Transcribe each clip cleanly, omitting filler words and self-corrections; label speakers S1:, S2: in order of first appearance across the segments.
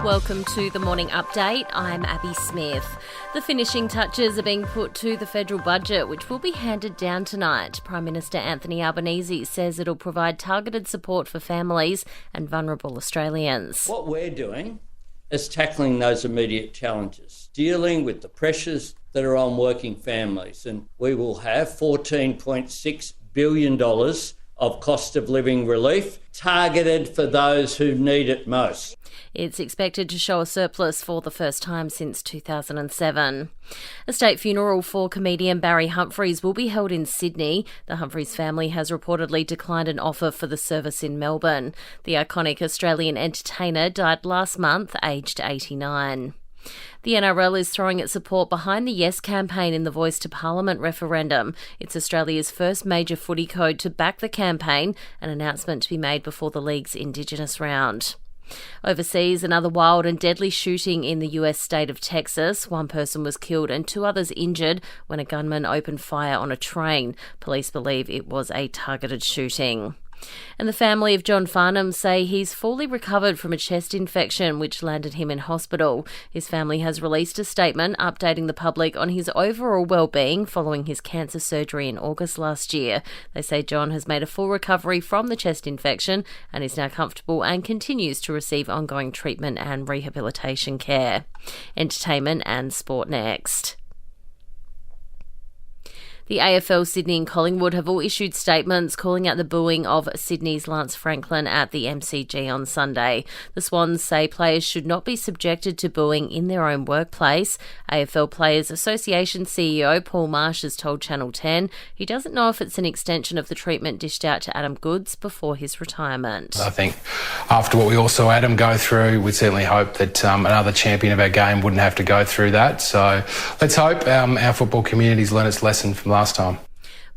S1: Welcome to the Morning Update. I'm Abby Smith. The finishing touches are being put to the federal budget, which will be handed down tonight. Prime Minister Anthony Albanese says it'll provide targeted support for families and vulnerable Australians.
S2: What we're doing is tackling those immediate challenges, dealing with the pressures that are on working families, and we will have $14.6 billion of cost of living relief targeted for those who need it most.
S1: It's expected to show a surplus for the first time since 2007. A state funeral for comedian Barry Humphries will be held in Sydney. The Humphries family has reportedly declined an offer for the service in Melbourne. The iconic Australian entertainer died last month, aged 89. The NRL is throwing its support behind the Yes campaign in the Voice to Parliament referendum. It's Australia's first major footy code to back the campaign, an announcement to be made before the league's Indigenous round. Overseas, another wild and deadly shooting in the US state of Texas. One person was killed and two others injured when a gunman opened fire on a train. Police believe it was a targeted shooting. And the family of John Farnham say he's fully recovered from a chest infection which landed him in hospital. His family has released a statement updating the public on his overall well-being following his cancer surgery in August last year. They say John has made a full recovery from the chest infection and is now comfortable and continues to receive ongoing treatment and rehabilitation care. Entertainment and sport next. The AFL Sydney and Collingwood have all issued statements calling out the booing of Sydney's Lance Franklin at the MCG on Sunday. The Swans say players should not be subjected to booing in their own workplace. AFL Players Association CEO Paul Marsh has told Channel 10 he doesn't know if it's an extension of the treatment dished out to Adam Goodes before his retirement.
S3: I think after what we all saw Adam go through, we'd certainly hope that another champion of our game wouldn't have to go through that. So let's hope our football community's learned its lesson from last time.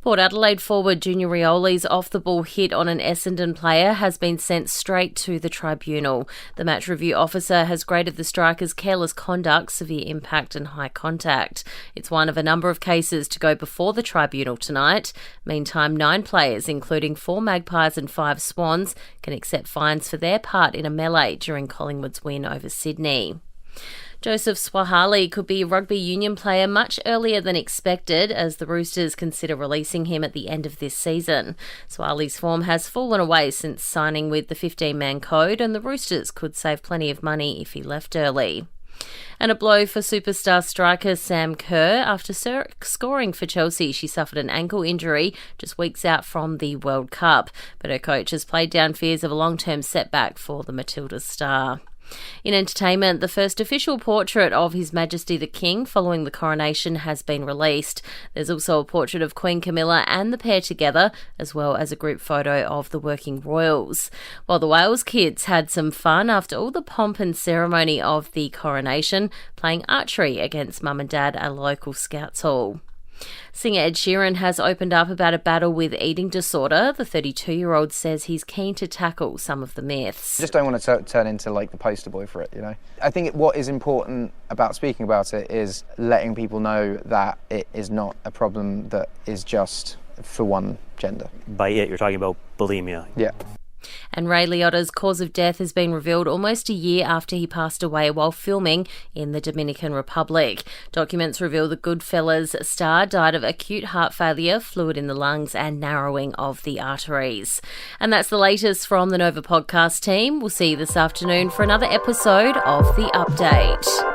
S1: Port Adelaide forward Junior Rioli's off-the-ball hit on an Essendon player has been sent straight to the tribunal. The match review officer has graded the striker's careless conduct, severe impact and high contact. It's one of a number of cases to go before the tribunal tonight. Meantime, 9 players, including 4 Magpies and 5 Swans, can accept fines for their part in a melee during Collingwood's win over Sydney. Joseph Swahili could be a rugby union player much earlier than expected as the Roosters consider releasing him at the end of this season. Swahili's form has fallen away since signing with the 15-man code, and the Roosters could save plenty of money if he left early. And a blow for superstar striker Sam Kerr. After scoring for Chelsea, she suffered an ankle injury just weeks out from the World Cup. But her coach has played down fears of a long-term setback for the Matildas star. In entertainment, the first official portrait of His Majesty the King following the coronation has been released. There's also a portrait of Queen Camilla and the pair together, as well as a group photo of the working royals. While the Wales kids had some fun after all the pomp and ceremony of the coronation, playing archery against mum and dad at a local scouts hall. Singer Ed Sheeran has opened up about a battle with eating disorder. The 32-year-old says he's keen to tackle some of the myths.
S4: I just don't want to turn into like the poster boy for it, you know. I think what is important about speaking about it is letting people know that it is not a problem that is just for one gender.
S5: By it, you're talking about bulimia.
S4: Yeah.
S1: And Ray Liotta's cause of death has been revealed almost a year after he passed away while filming in the Dominican Republic. Documents reveal the Goodfellas star died of acute heart failure, fluid in the lungs and narrowing of the arteries. And that's the latest from the Nova podcast team. We'll see you this afternoon for another episode of The Update.